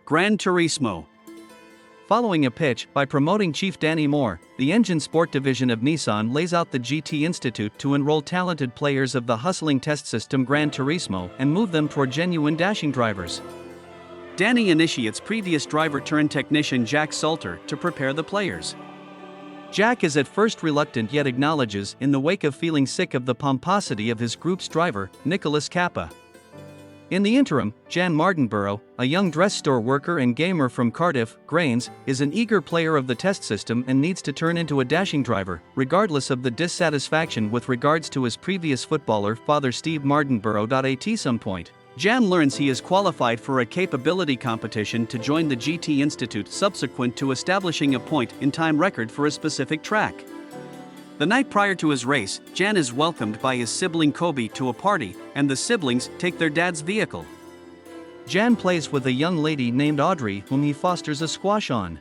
Gran Turismo. Following a pitch by promoting Chief Danny Moore, the engine sport division of Nissan lays out the GT Institute to enroll talented players of the hustling test system Gran Turismo and move them toward genuine dashing drivers. Danny initiates previous driver-turned-technician Jack Salter to prepare the players. Jack is at first reluctant yet acknowledges in the wake of feeling sick of the pomposity of his group's driver, Nicholas Kappa. In the interim, Jan Mardenborough, a young dress store worker and gamer from Cardiff, Grange, is an eager player of the test system and needs to turn into a dashing driver, regardless of the dissatisfaction with regards to his previous footballer father Steve Mardenborough. At some point, Jan learns he is qualified for a capability competition to join the GT Institute subsequent to establishing a point-in-time record for a specific track. The night prior to his race, Jan is welcomed by his sibling Kobe to a party, and the siblings take their dad's vehicle. Jan plays with a young lady named Audrey whom he fosters a squash on.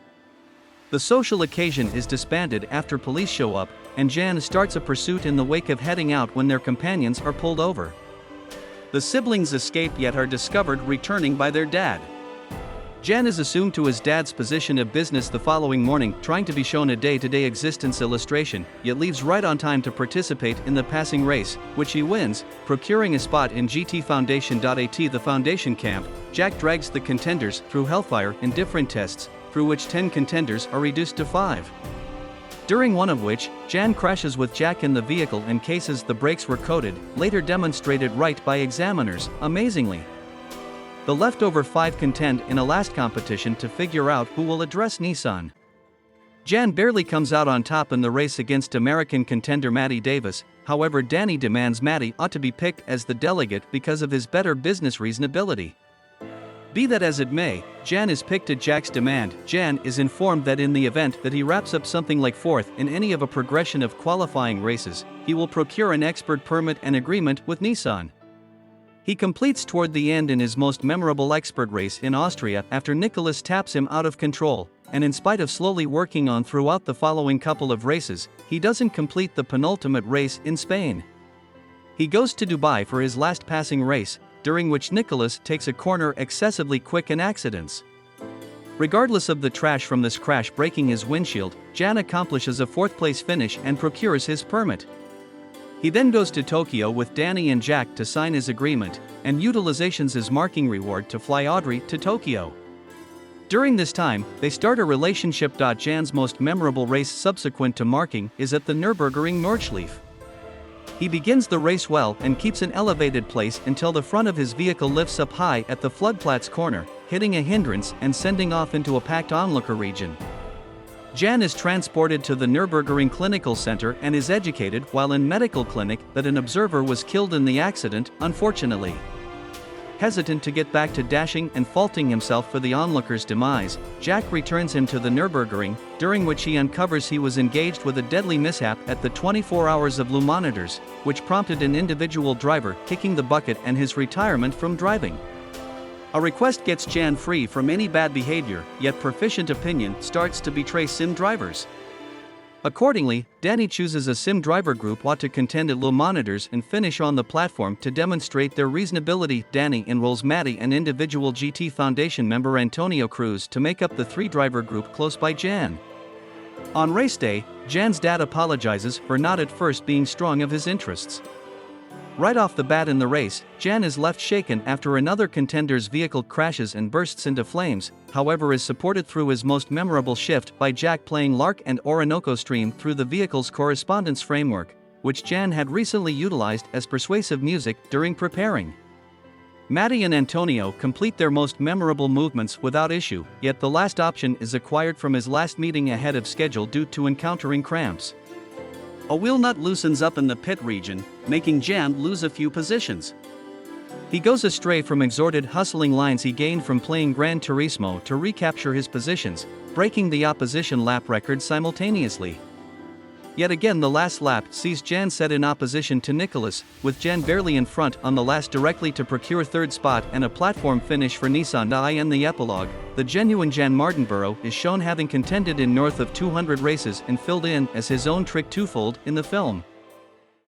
The social occasion is disbanded after police show up, and Jan starts a pursuit in the wake of heading out when their companions are pulled over. The siblings escape yet are discovered returning by their dad. Jan is assumed to his dad's position of business the following morning, trying to be shown a day-to-day existence illustration, yet leaves right on time to participate in the passing race, which he wins, procuring a spot in GT Foundation. At the Foundation camp, Jack drags the contenders through hellfire in different tests, through which 10 contenders are reduced to 5. During one of which, Jan crashes with Jack in the vehicle and cases the brakes were coated, later demonstrated right by examiners, amazingly. The leftover 5 contend in a last competition to figure out who will address Nissan. Jan barely comes out on top in the race against American contender Matty Davis, however Danny demands Matty ought to be picked as the delegate because of his better business reasonability. Be that as it may, Jan is picked at Jack's demand. Jan is informed that in the event that he wraps up something like 4th in any of a progression of qualifying races, he will procure an expert permit and agreement with Nissan. He completes toward the end in his most memorable expert race in Austria after Nicholas taps him out of control, and in spite of slowly working on throughout the following couple of races, he doesn't complete the penultimate race in Spain. He goes to Dubai for his last passing race, during which Nicholas takes a corner excessively quick and accidents. Regardless of the trash from this crash breaking his windshield, Jan accomplishes a 4th-place finish and procures his permit. He then goes to Tokyo with Danny and Jack to sign his agreement, and utilizations his marking reward to fly Audrey to Tokyo. During this time, they start a relationship. Jan's most memorable race subsequent to marking is at the Nürburgring Nordschleife. He begins the race well and keeps an elevated place until the front of his vehicle lifts up high at the Floodplatz corner, hitting a hindrance and sending off into a packed onlooker region. Jan is transported to the Nürburgring Clinical Center and is educated while in medical clinic that an observer was killed in the accident, unfortunately. Hesitant to get back to dashing and faulting himself for the onlooker's demise, Jack returns him to the Nürburgring, during which he uncovers he was engaged with a deadly mishap at the 24 Hours of Le monitors, which prompted an individual driver kicking the bucket and his retirement from driving. A request gets Jan free from any bad behavior, yet proficient opinion starts to betray sim drivers. Accordingly, Danny chooses a sim driver group to contend at Le monitors and finish on the platform to demonstrate their reasonability. Danny enrolls Matty and individual GT Foundation member Antonio Cruz to make up the 3-driver group close by Jan. On race day, Jan's dad apologizes for not at first being strong of his interests. Right off the bat in the race, Jan is left shaken after another contender's vehicle crashes and bursts into flames, however is supported through his most memorable shift by Jack playing Lark and Orinoco Stream through the vehicle's correspondence framework, which Jan had recently utilized as persuasive music during preparing. Matty and Antonio complete their most memorable movements without issue, yet the last option is acquired from his last meeting ahead of schedule due to encountering cramps. A wheel nut loosens up in the pit region, making Jan lose a few positions. He goes astray from exhorted hustling lines he gained from playing Gran Turismo to recapture his positions, breaking the opposition lap record simultaneously. Yet again the last lap sees Jan set in opposition to Nicholas, with Jan barely in front on the last directly to procure 3rd spot and a platform finish for Nissan. In the epilogue, the genuine Jan Mardenborough is shown having contended in north of 200 races and filled in as his own trick twofold in the film.